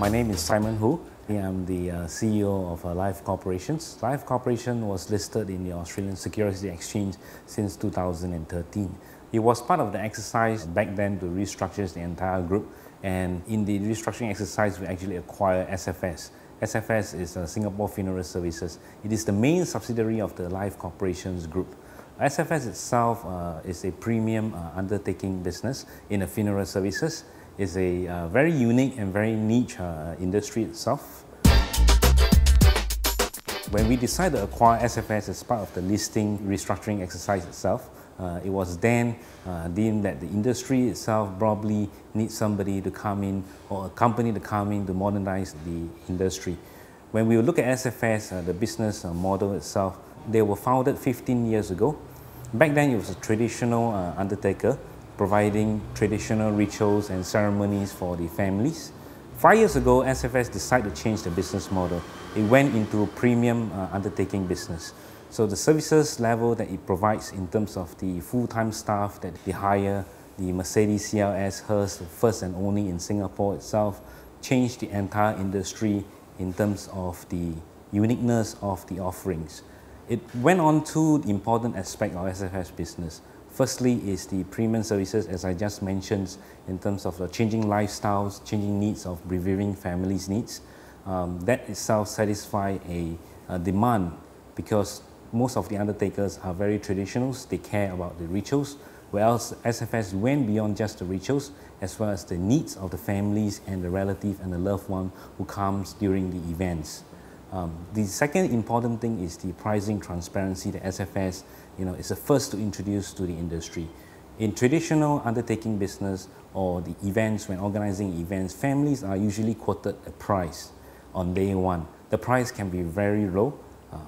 My name is Simon Hu. I'm the CEO of Life Corporations. Life Corporation was listed in the Australian Securities Exchange since 2013. It was part of the exercise back then to restructure the entire group, and in the restructuring exercise we actually acquired SFS. SFS is Singapore Funeral Services. It is the main subsidiary of the Life Corporations group. SFS itself is a premium undertaking business in the funeral services. It's a very unique and very niche industry itself. When we decided to acquire SFS as part of the listing restructuring exercise itself, it was then deemed that the industry itself probably needs somebody to come in, or a company to come in to modernize the industry. When we look at SFS, the business model itself, they were founded 15 years ago. Back then it was a traditional undertaker, providing traditional rituals and ceremonies for the families. 5 years ago, SFS decided to change the business model. It went into premium undertaking business. So the services level that it provides in terms of the full-time staff that they hire, the Mercedes CLS, hers, first and only in Singapore itself, changed the entire industry in terms of the uniqueness of the offerings. It went on two important aspects of SFS business. Firstly is the premium services, as I just mentioned, in terms of the changing lifestyles, changing needs of bereaving families' needs. That itself satisfies a demand, because most of the undertakers are very traditional. They care about the rituals, whereas SFS went beyond just the rituals, as well as the needs of the families and the relative and the loved one who comes during the events. The second important thing is the pricing transparency that SFS is the first to introduce to the industry. In traditional undertaking business or the events, when organizing events, families are usually quoted a price on day one. The price can be very low.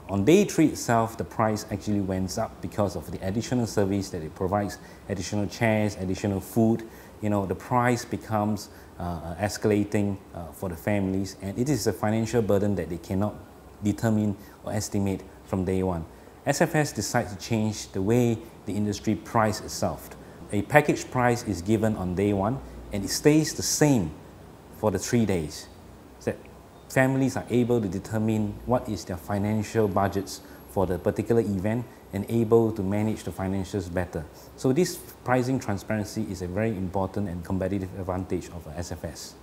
On day three itself, the price actually went up because of the additional service that it provides, additional chairs, additional food. The price becomes escalating for the families, and it is a financial burden that they cannot determine or estimate from day one. SFS decides to change the way the industry price itself. A package price is given on day one, and it stays the same for the 3 days. So families are able to determine what is their financial budgets for the particular event and able to manage the financials better. So this pricing transparency is a very important and competitive advantage of SFS.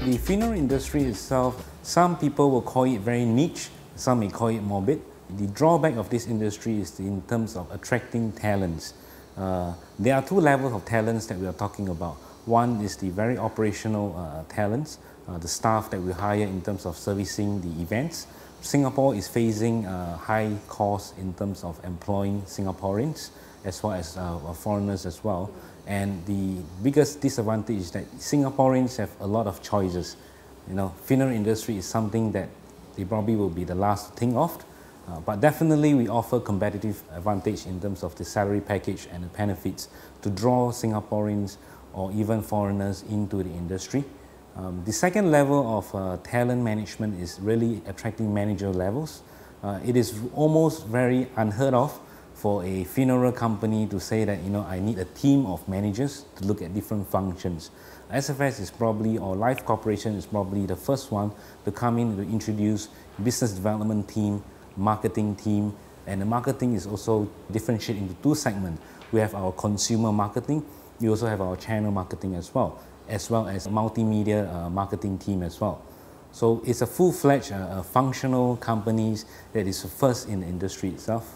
The funeral industry itself, some people will call it very niche, some may call it morbid. The drawback of this industry is in terms of attracting talents. There are two levels of talents that we are talking about. One is the very operational talents, the staff that we hire in terms of servicing the events. Singapore is facing high costs in terms of employing Singaporeans as well as foreigners as well. And the biggest disadvantage is that Singaporeans have a lot of choices. Funeral industry is something that they probably will be the last to think of, but definitely we offer competitive advantage in terms of the salary package and the benefits to draw Singaporeans or even foreigners into the industry. The second level of talent management is really attracting manager levels. It is almost very unheard of for a funeral company to say that I need a team of managers to look at different functions. SFS is probably, or Life Corporation is probably the first one to come in to introduce business development team, marketing team, and the marketing is also differentiated into two segments. We have our consumer marketing, we also have our channel marketing as well as multimedia marketing team as well. So it's a full-fledged functional companies that is first in the industry itself.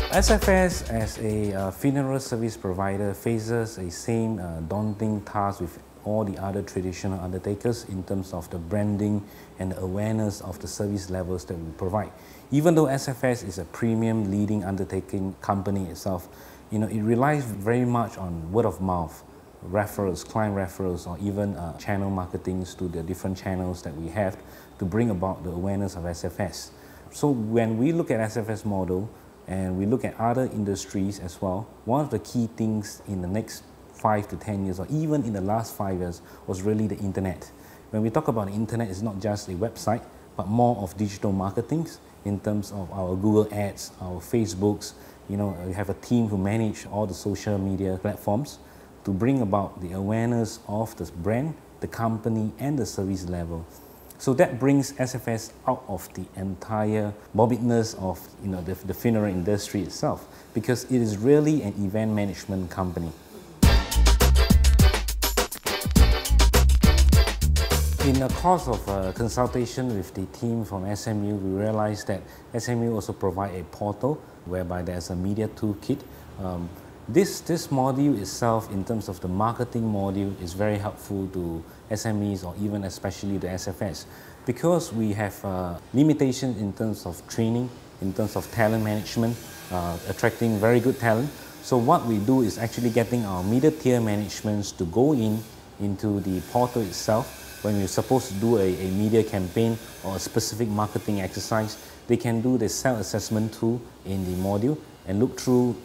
SFS as a funeral service provider faces a same daunting task with all the other traditional undertakers in terms of the branding and the awareness of the service levels that we provide. Even though SFS is a premium leading undertaking company itself, it relies very much on word of mouth, referrals, client referrals, or even channel marketings to the different channels that we have to bring about the awareness of SFS. So when we look at SFS model and we look at other industries as well, one of the key things in the next 5 to 10 years, or even in the last 5 years, was really the internet. When we talk about the internet, it's not just a website, but more of digital marketing in terms of our Google Ads, our Facebooks, we have a team who manage all the social media platforms to bring about the awareness of the brand, the company, and the service level. So that brings SFS out of the entire morbidness of the funeral industry itself, because it is really an event management company. In the course of consultation with the team from SMU, we realized that SMU also provide a portal whereby there's a media toolkit. This module itself, in terms of the marketing module, is very helpful to SMEs or even especially the SFS, because we have limitations in terms of training, in terms of talent management, attracting very good talent. So what we do is actually getting our middle tier managements to go into the portal itself. When we're supposed to do a media campaign or a specific marketing exercise, they can do the self-assessment tool in the module and look through,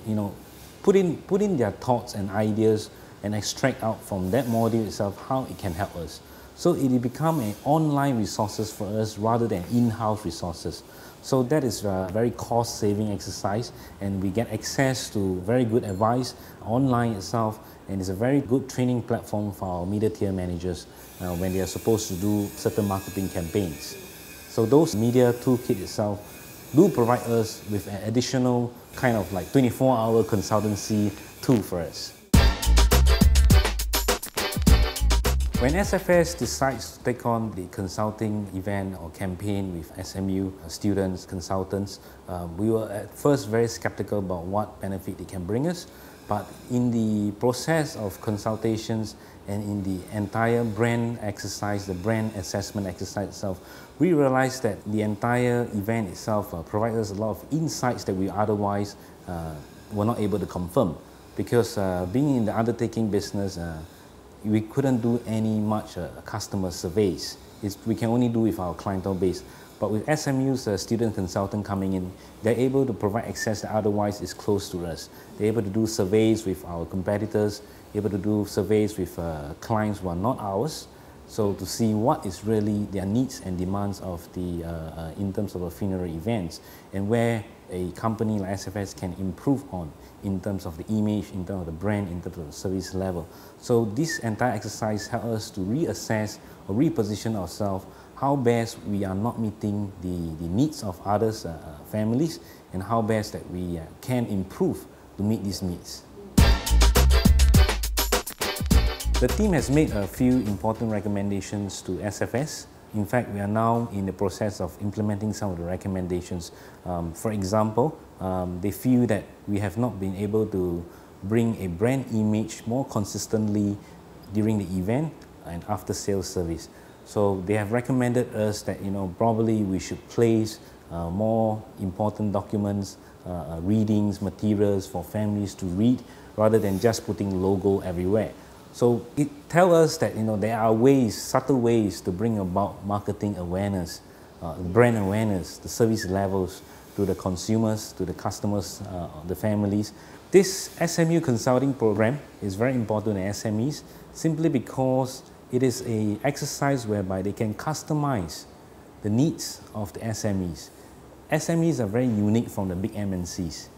put in their thoughts and ideas and extract out from that module itself how it can help us. So it will become an online resources for us rather than in-house resources. So that is a very cost-saving exercise, and we get access to very good advice online itself, and it's a very good training platform for our media tier managers when they are supposed to do certain marketing campaigns. So those media toolkit itself do provide us with an additional kind of like 24-hour consultancy tool for us. When SFS decides to take on the consulting event or campaign with SMU students, consultants, we were at first very skeptical about what benefit it can bring us. But in the process of consultations and in the entire brand exercise, the brand assessment exercise itself, we realized that the entire event itself provides us a lot of insights that we otherwise were not able to confirm. Because being in the undertaking business, we couldn't do any much customer surveys. We can only do with our clientele base. But with SMU's student consultant coming in, they're able to provide access that otherwise is close to us. They're able to do surveys with our competitors, able to do surveys with clients who are not ours, so to see what is really their needs and demands of the in terms of funeral events, and where a company like SFS can improve on in terms of the image, in terms of the brand, in terms of the service level. So this entire exercise helps us to reassess or reposition ourselves how best we are not meeting the needs of others' families, and how best that we can improve to meet these needs. The team has made a few important recommendations to SFS. In fact, we are now in the process of implementing some of the recommendations. For example, they feel that we have not been able to bring a brand image more consistently during the event and after sales service. So they have recommended us that probably we should place more important documents, readings, materials for families to read, rather than just putting logo everywhere. So it tells us that there are ways, subtle ways to bring about marketing awareness, brand awareness, the service levels to the consumers, to the customers, the families. This SMU consulting program is very important to SMEs simply because it is an exercise whereby they can customize the needs of the SMEs. SMEs are very unique from the big MNCs.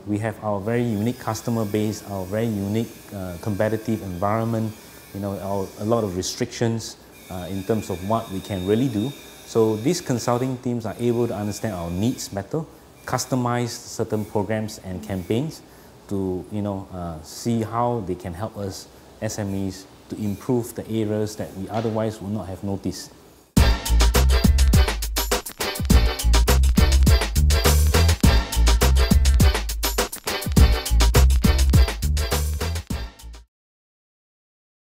We have our very unique customer base, our very unique competitive environment, a lot of restrictions in terms of what we can really do. So these consulting teams are able to understand our needs better, customize certain programs and campaigns to see how they can help us, SMEs, to improve the areas that we otherwise would not have noticed.